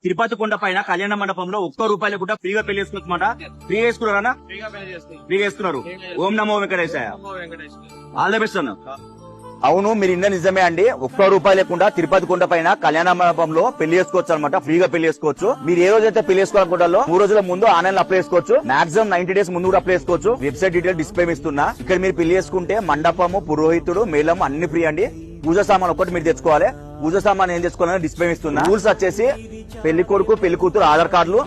తిరుపతి కొండ పైన కళ్యాణ మండపంలో ₹1 కూడా ఫ్రీగా పెళ్లి చేసుకోవచ్చమాట. ఫ్రీగా వేసుకున్నారా? ఫ్రీగా వేసుకున్నారు. ఓం నమో వెంకటేశాయ. ఆల్ ద బెస్ట్ అన్న. అవును, మీరు ఇన్న నిజమే అండి. ₹1 లేకుండా తిరుపతి కొండ పైన కళ్యాణ మండపంలో పెళ్లి చేసుకోవచ్చు అనమాట. ఫ్రీగా పెళ్లి చేసుకోవచ్చు. మీరు ఏ రోజైతే పెళ్లి చేసుకోవాలనుకుంటారో 3 రోజుల ముందు ఆన్లైన్ అప్లై చేసుకోవచ్చు. మాక్సిమం 90 డేస్ ముందు కూడా అప్లై చేసుకోవచ్చు. వెబ్సైట్ డీటెయిల్ డిస్ప్లే ఇస్తున్నా. ఇక్కడ మీరు పెళ్లి చేసుకుంటే మండపము, పురోహితుడు, మేళం అన్ని ఫ్రీ అండి. పూజ సామాన్ ఒకటి మీరు తెచ్చుకోవాలి. పూజ సామాన్ ఏం తెచ్చుకోవాలని డిస్ప్లే ఇస్తున్నా. రూల్స్ వచ్చేసి పెళ్లి కొడుకు పెళ్లి కూతురు ఆధార్ కార్డులు,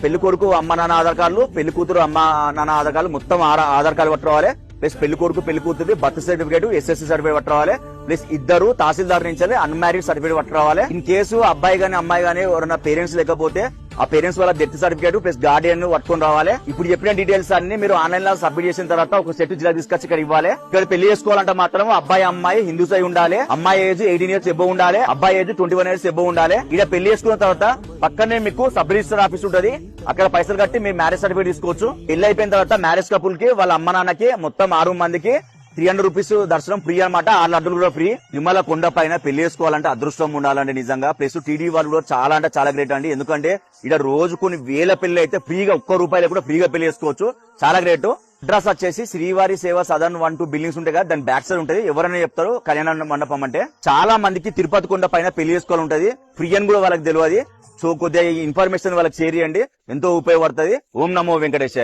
పెళ్లి కొడుకు అమ్మ నాన్న ఆధార్ కార్డులు, పెళ్లి కూతురు అమ్మ నాన్న ఆధార్ కార్డులు, మొత్తం ఆధార్ కార్డు పట్టుకోవాలి. ప్లస్ పెళ్లి కొడుకు పెళ్లి కూతురు బర్త్ సర్టిఫికేట్, SSC సర్టిఫికేట్ పట్టుకోవాలి. ప్లస్ ఇద్దరు తహసీల్దార్ నుంచి అన్మ్యారీడ్ సర్టిఫికేట్ పట్టుకోవాలి. ఇన్ కేసు అబ్బాయి గానీ అమ్మాయి గానీ ఎవరైనా పేరెంట్స్ లేకపోతే ఆ పేరెంట్స్ వాళ్ళ డెత్ సర్టిఫికేట్ ప్లస్ గార్డియన్ పట్టుకొని రావాలి. ఇప్పుడు చెప్పిన డీటెయిల్స్ అన్ని మీరు ఆన్లైన్ లో సబ్మిట్ చేసిన తర్వాత ఒక సెట్ జిల్లా తీసుకొచ్చి ఇక్కడ ఇవ్వాలి. ఇక్కడ పెళ్లి చేసుకోవాలంటే మాత్రం అబ్బాయి అమ్మాయి హిందూస్ అయి ఉండాలి. అమ్మాయి ఏజ్ 18 years ఎబో ఉండాలి. అబ్బాయి ఏజ్ 21 years ఎబో ఉండాలి. ఇక్కడ పెళ్లి చేసుకున్న తర్వాత పక్కనే మీకు సబ్ రిజిస్టర్ ఆఫీస్ ఉంటది. అక్కడ పైసలు కట్టి మీరు మ్యారేజ్ సర్టిఫికేట్ తీసుకోవచ్చు. పెళ్లి అయిపోయిన తర్వాత మ్యారేజ్ కపుల్ కి వాళ్ళ అమ్మ నాన్నకి మొత్తం 6 మందికి ₹300 దర్శనం ఫ్రీ అనమాట. 6 లడ్డులు కూడా ఫ్రీ. తిరుమల కొండ పైన పెళ్లి చేసుకోవాలంటే అదృష్టం ఉండాలండి నిజంగా. ప్లస్ టీడీ వాళ్ళు కూడా చాలా అంటే చాలా గ్రేట్ అండి. ఎందుకంటే ఇక్కడ రోజు కొన్ని వేల పెళ్లి అయితే ఫ్రీగా ₹1 కూడా ఫ్రీగా పెళ్లి చేసుకోవచ్చు. చాలా గ్రేట్. అడ్రస్ వచ్చేసి శ్రీవారి సేవ సదన్ 1, 2 బిల్డింగ్స్ ఉంటాయి కదా, దాని బ్యాక్ సైడ్ ఉంటది. ఎవరైనా చెప్తారు కళ్యాణ మండపం అంటే. చాలా మందికి తిరుపతి కొండ పైన పెళ్లి చేసుకోవాలి ఉంటది. ఫ్రీ అని కూడా వాళ్ళకి తెలియదు. సో కొద్దిగా ఇన్ఫర్మేషన్ వాళ్ళకి షేర్ చేయండి, ఎంతో ఉపయోగపడుతుంది. ఓం నమో వెంకటేశాయ.